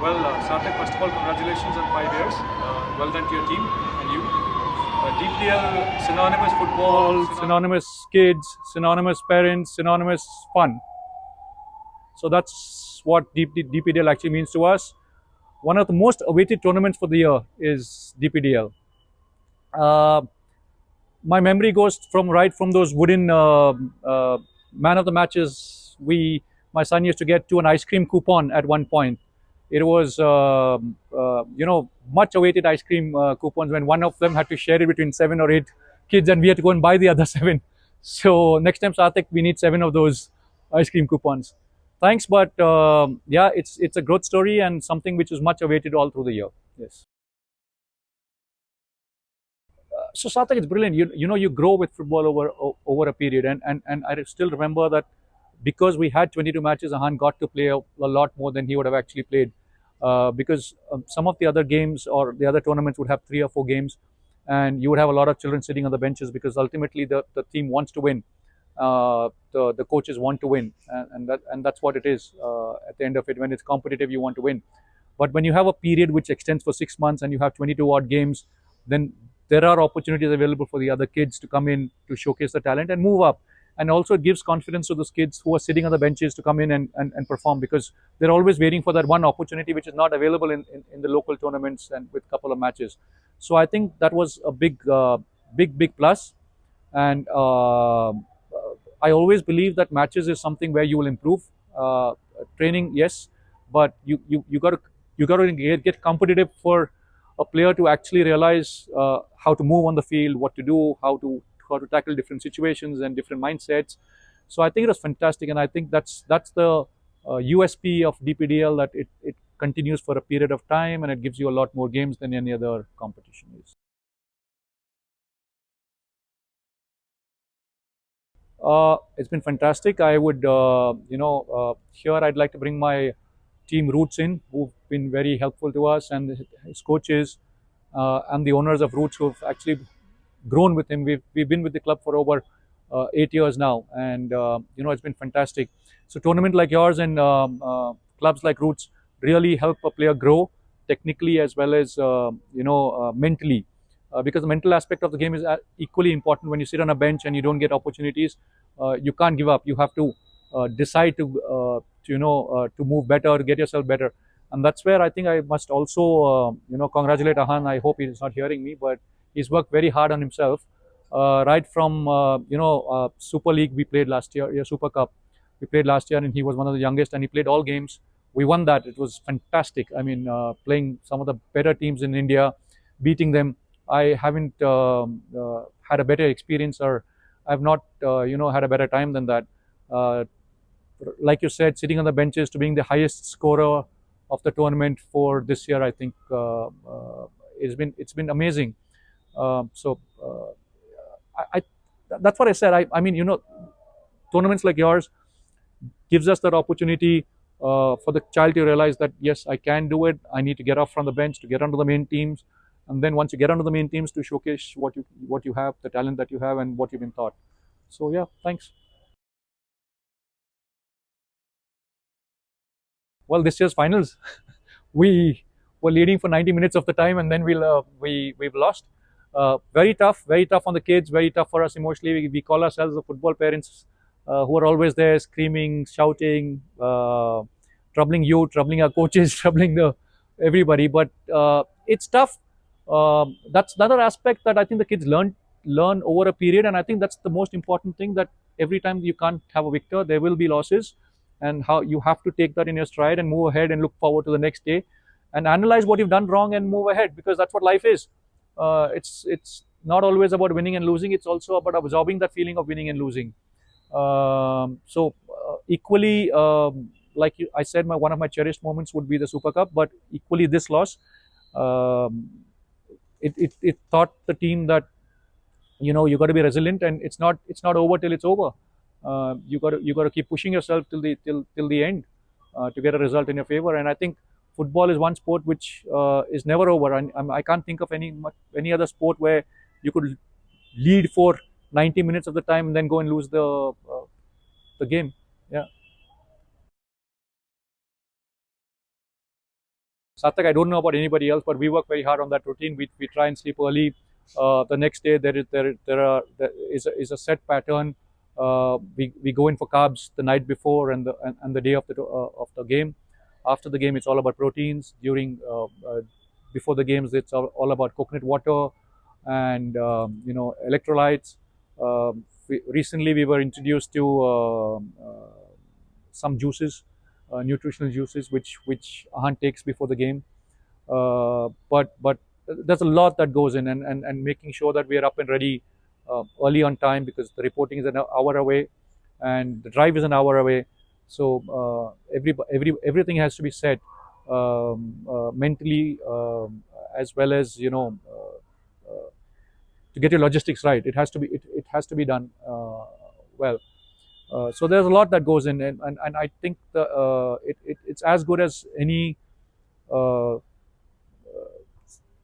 Well, Sarthak, first of all, congratulations on 5 years. Well done to your team and you. DPDL, synonymous football, synonymous kids, synonymous parents, synonymous fun. So that's what DPDL actually means to us. One of the most awaited tournaments for the year is DPDL. Uh, my memory goes from those wooden man of the matches. My son used to get to an ice cream coupon at one point. It was much awaited ice cream coupons when one of them had to share it between 7 or 8 kids, and we had to go and buy the other 7. So next time, Sarthik, we need 7 of those ice cream coupons. Thanks, but yeah, it's a growth story and something which is much awaited all through the year. Yes. So Sarthak, it's brilliant. You grow with football over a period, and I still remember that because we had 22 matches, Ahan got to play a lot more than he would have actually played. Because some of the other games or the other tournaments would have 3 or 4 games, and you would have a lot of children sitting on the benches because ultimately the team wants to win. The coaches want to win, and that's what it is. At the end of it, when it's competitive, you want to win. But when you have a period which extends for 6 months and you have 22 odd games, then there are opportunities available for the other kids to come in to showcase the talent and move up. And also it gives confidence to those kids who are sitting on the benches to come in and perform, because they're always waiting for that one opportunity which is not available in the local tournaments and with a couple of matches. So I think that was a big plus. And I always believe that matches is something where you will improve. Training, yes, but you got to get competitive for a player to actually realize how to move on the field, what to do, how to tackle different situations and different mindsets. So I think it was fantastic, and I think that's the USP of DPDL, that it continues for a period of time and it gives you a lot more games than any other competition is. It's been fantastic. I would, here I'd like to bring my team Roots in, who've been very helpful to us, and his coaches and the owners of Roots who've actually grown with him. We've been with the club for over 8 years now, and it's been fantastic. So tournament like yours and clubs like Roots really help a player grow technically as well as mentally, because the mental aspect of the game is equally important. When you sit on a bench and you don't get opportunities, you can't give up. You have to decide to move better, to get yourself better, and that's where I think I must also congratulate Ahan. I hope he's not hearing me, but he's worked very hard on himself. Right from Super League we played last year, yeah, Super Cup we played last year, and he was one of the youngest, and he played all games. We won that. It was fantastic. I mean, playing some of the better teams in India, beating them. I haven't had a better experience, or I've not had a better time than that. Uh, like you said, sitting on the benches to being the highest scorer of the tournament for this year, I think it's been amazing. I that's what I said. I mean, tournaments like yours gives us that opportunity for the child to realize that yes, I can do it. I need to get off from the bench to get onto the main teams, and then once you get onto the main teams, to showcase what you have, the talent that you have, and what you've been taught. So yeah, thanks. Well, this year's finals, we were leading for 90 minutes of the time, and then we've lost. Very tough on the kids, very tough for us emotionally. We call ourselves the football parents, who are always there screaming, shouting, troubling you, troubling our coaches, troubling the everybody. But it's tough. That's another aspect that I think the kids learn over a period, and I think that's the most important thing. That every time you can't have a victor, there will be losses, and how you have to take that in your stride and move ahead and look forward to the next day, and analyze what you've done wrong and move ahead, because that's what life is. It's not always about winning and losing. It's also about absorbing that feeling of winning and losing. Equally, I said, one of my cherished moments would be the Super Cup, but equally this loss, um, it taught the team that you got to be resilient, and it's not over till it's over. You got to keep pushing yourself till the end to get a result in your favor. And I think football is one sport which is never over. And I can't think of any other sport where you could lead for 90 minutes of the time and then go and lose the game. Yeah. Satak, I don't know about anybody else, but we work very hard on that routine. We try and sleep early. The next day there is a set pattern. We go in for carbs the night before and the day of the game. After the game, it's all about proteins. Before the games, it's all about coconut water and electrolytes. Recently, we were introduced to some juices, nutritional juices, which Ahan takes before the game. But there's a lot that goes in, and making sure that we are up and ready early on time, because the reporting is an hour away and the drive is an hour away. So everything has to be set mentally, as well as to get your logistics right. It has to be done well. So there's a lot that goes in, and I think it's as good as any uh,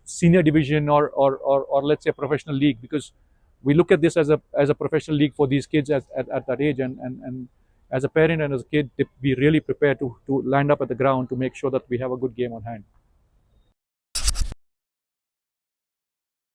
senior division or let's say a professional league, because we look at this as a professional league for these kids at that age, and as a parent and as a kid, we really prepare to land up at the ground to make sure that we have a good game on hand.